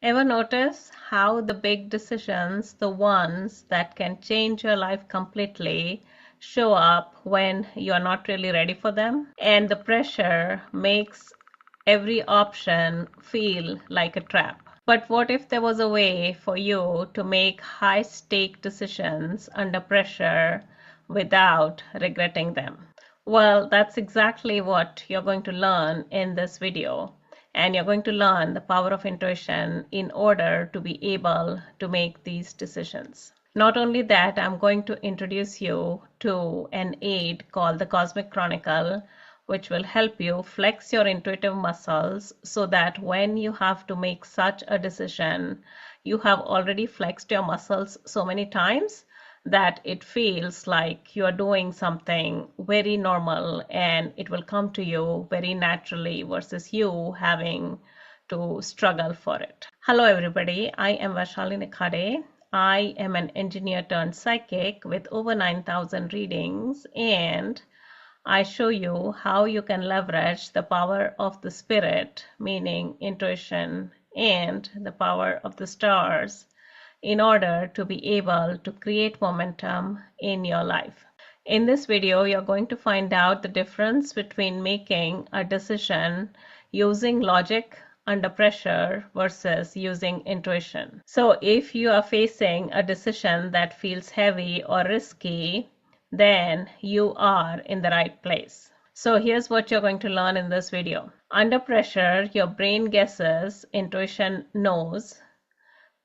Ever notice how the big decisions, the ones that can change your life completely, show up when you're not really ready for them? And the pressure makes every option feel like a trap. But what if there was a way for you to make high stake decisions under pressure without regretting them? Well, that's exactly what you're going to learn in this video. And you're going to learn the power of intuition in order to be able to make these decisions. Not only that, I'm going to introduce you to an aid called the Cosmic Chronicle, which will help you flex your intuitive muscles so that when you have to make such a decision, you have already flexed your muscles so many times that it feels like you're doing something very normal and it will come to you very naturally versus you having to struggle for it. Hello everybody, I am Vaishali Nikhade. I am an engineer turned psychic with over 9,000 readings, and I show you how you can leverage the power of the spirit, meaning intuition, and the power of the stars in order to be able to create momentum in your life. In this video, you're going to find out the difference between making a decision using logic under pressure versus using intuition. So if you are facing a decision that feels heavy or risky, then you are in the right place. So here's what you're going to learn in this video. Under pressure, your brain guesses, intuition knows.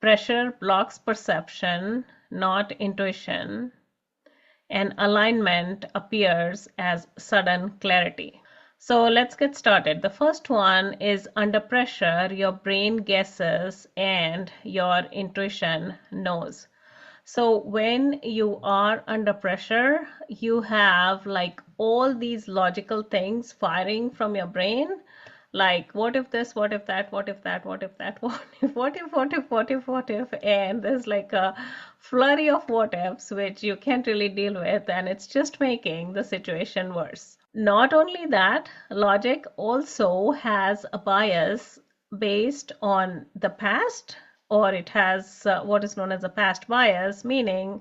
Pressure blocks perception, not intuition, and alignment appears as sudden clarity. So let's get started. The first one is under pressure, your brain guesses and your intuition knows. So when you are under pressure, you have like all these logical things firing from your brain, like what if this, what if that, what if that, what if that, what if, and there's like a flurry of what ifs which you can't really deal with, and it's just making the situation worse. Not only that, logic also has a bias based on the past, or it has what is known as a past bias, meaning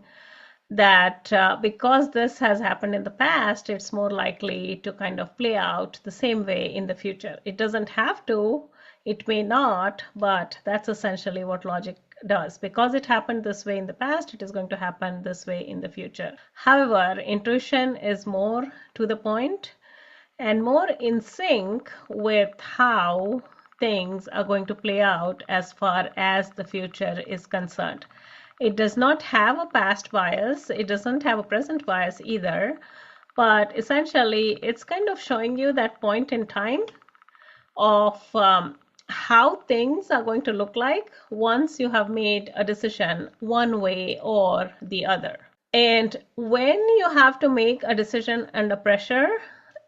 that because this has happened in the past, it's more likely to kind of play out the same way in the future. It doesn't have to, it may not, but that's essentially what logic does. Because it happened this way in the past, it is going to happen this way in the future. However, intuition is more to the point and more in sync with how things are going to play out as far as the future is concerned. It does not have a past bias, it doesn't have a present bias either, but essentially it's kind of showing you that point in time of how things are going to look like once you have made a decision one way or the other. And when you have to make a decision under pressure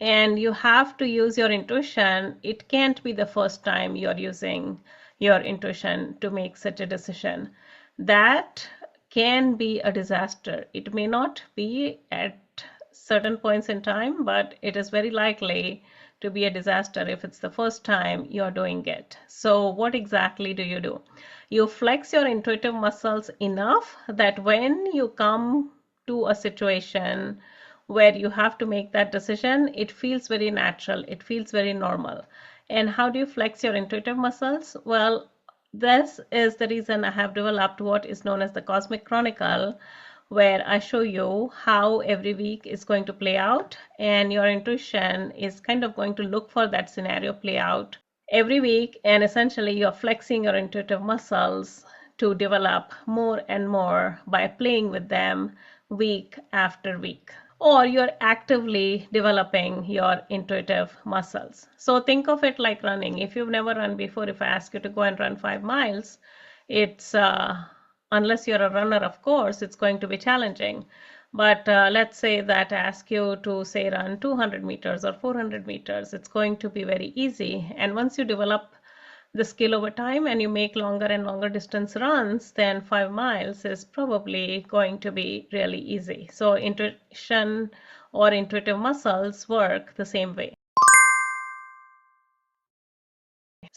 and you have to use your intuition, it can't be the first time you're using your intuition to make such a decision. That can be a disaster. It may not be at certain points in time, but it is very likely to be a disaster if it's the first time you're doing it. So what exactly do? You flex your intuitive muscles enough that when you come to a situation where you have to make that decision, it feels very natural, it feels very normal. And how do you flex your intuitive muscles? Well, this is the reason I have developed what is known as the Cosmic Chronicle, where I show you how every week is going to play out, and your intuition is kind of going to look for that scenario play out every week, and essentially you're flexing your intuitive muscles to develop more and more by playing with them week after week. Or you're actively developing your intuitive muscles. So think of it like running. If you've never run before, if I ask you to go and run 5 miles, it's unless you're a runner, of course, it's going to be challenging. But let's say that I ask you to say run 200 meters or 400 meters, it's going to be very easy. And once you develop the skill over time and you make longer and longer distance runs, then 5 miles is probably going to be really easy. So intuition or intuitive muscles work the same way.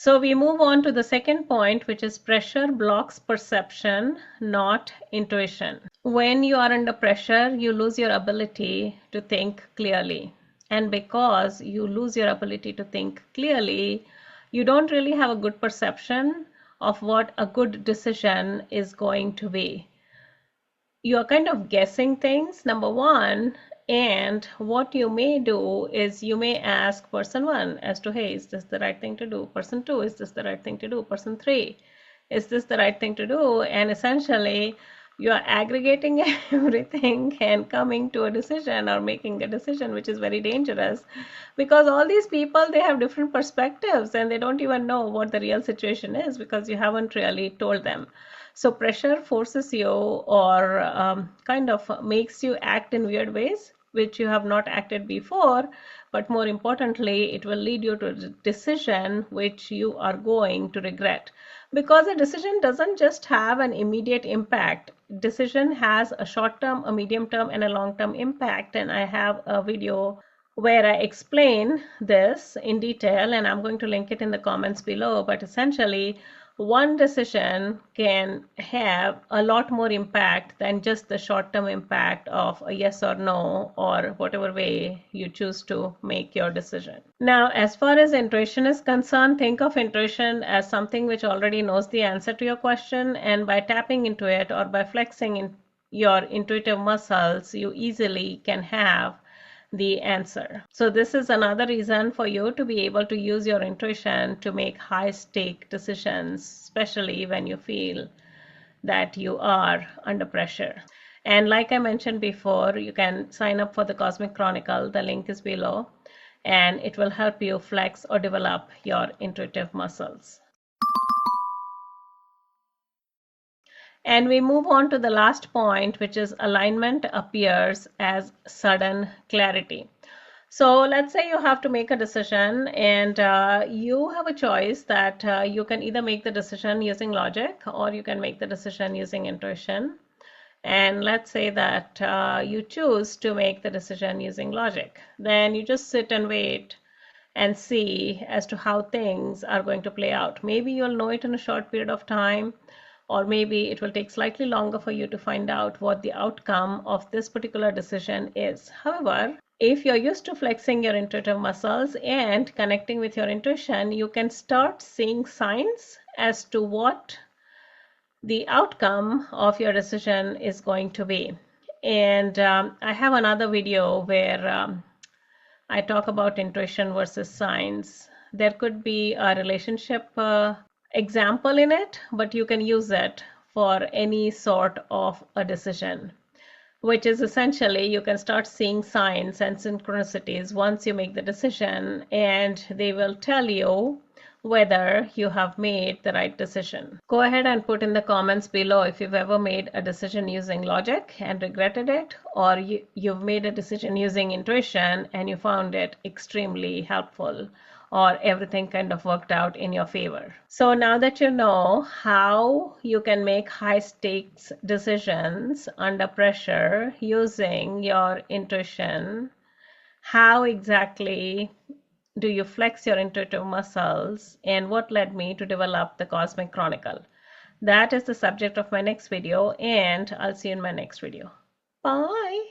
So we move on to the second point, which is pressure blocks perception, not intuition. When you are under pressure, you lose your ability to think clearly. And because you lose your ability to think clearly, you don't really have a good perception of what a good decision is going to be. You're kind of guessing things, number one, and what you may do is you may ask person one as to, hey, is this the right thing to do? Person two, is this the right thing to do? Person three, is this the right thing to do? And essentially, you are aggregating everything and coming to a decision or making a decision, which is very dangerous because all these people, they have different perspectives and they don't even know what the real situation is because you haven't really told them. So pressure forces you or kind of makes you act in weird ways which you have not acted before, but more importantly, it will lead you to a decision which you are going to regret. Because a decision doesn't just have an immediate impact. Decision has a short-term, a medium-term, and a long-term impact. And I have a video where I explain this in detail, and I'm going to link it in the comments below. But essentially, one decision can have a lot more impact than just the short-term impact of a yes or no or whatever way you choose to make your decision. Now, as far as intuition is concerned, think of intuition as something which already knows the answer to your question, and by tapping into it or by flexing in your intuitive muscles, you easily can have the answer. So this is another reason for you to be able to use your intuition to make high stake decisions, especially when you feel that you are under pressure. And like I mentioned before, you can sign up for the Cosmic Chronicle. The link is below, and it will help you flex or develop your intuitive muscles. And we move on to the last point, which is alignment appears as sudden clarity. So let's say you have to make a decision and you have a choice that you can either make the decision using logic or you can make the decision using intuition. And let's say that you choose to make the decision using logic. Then you just sit and wait and see as to how things are going to play out. Maybe you'll know it in a short period of time, or maybe it will take slightly longer for you to find out what the outcome of this particular decision is. However, if you're used to flexing your intuitive muscles and connecting with your intuition, you can start seeing signs as to what the outcome of your decision is going to be. And I have another video where I talk about intuition versus science. There could be a relationship example in it, but you can use it for any sort of a decision, which is essentially you can start seeing signs and synchronicities once you make the decision, and they will tell you whether you have made the right decision. Go ahead and put in the comments below if you've ever made a decision using logic and regretted it, or you've made a decision using intuition and you found it extremely helpful, or everything kind of worked out in your favor. So now that you know how you can make high stakes decisions under pressure using your intuition, how exactly do you flex your intuitive muscles, and what led me to develop the Cosmic Chronicle? That is the subject of my next video, and I'll see you in my next video. Bye.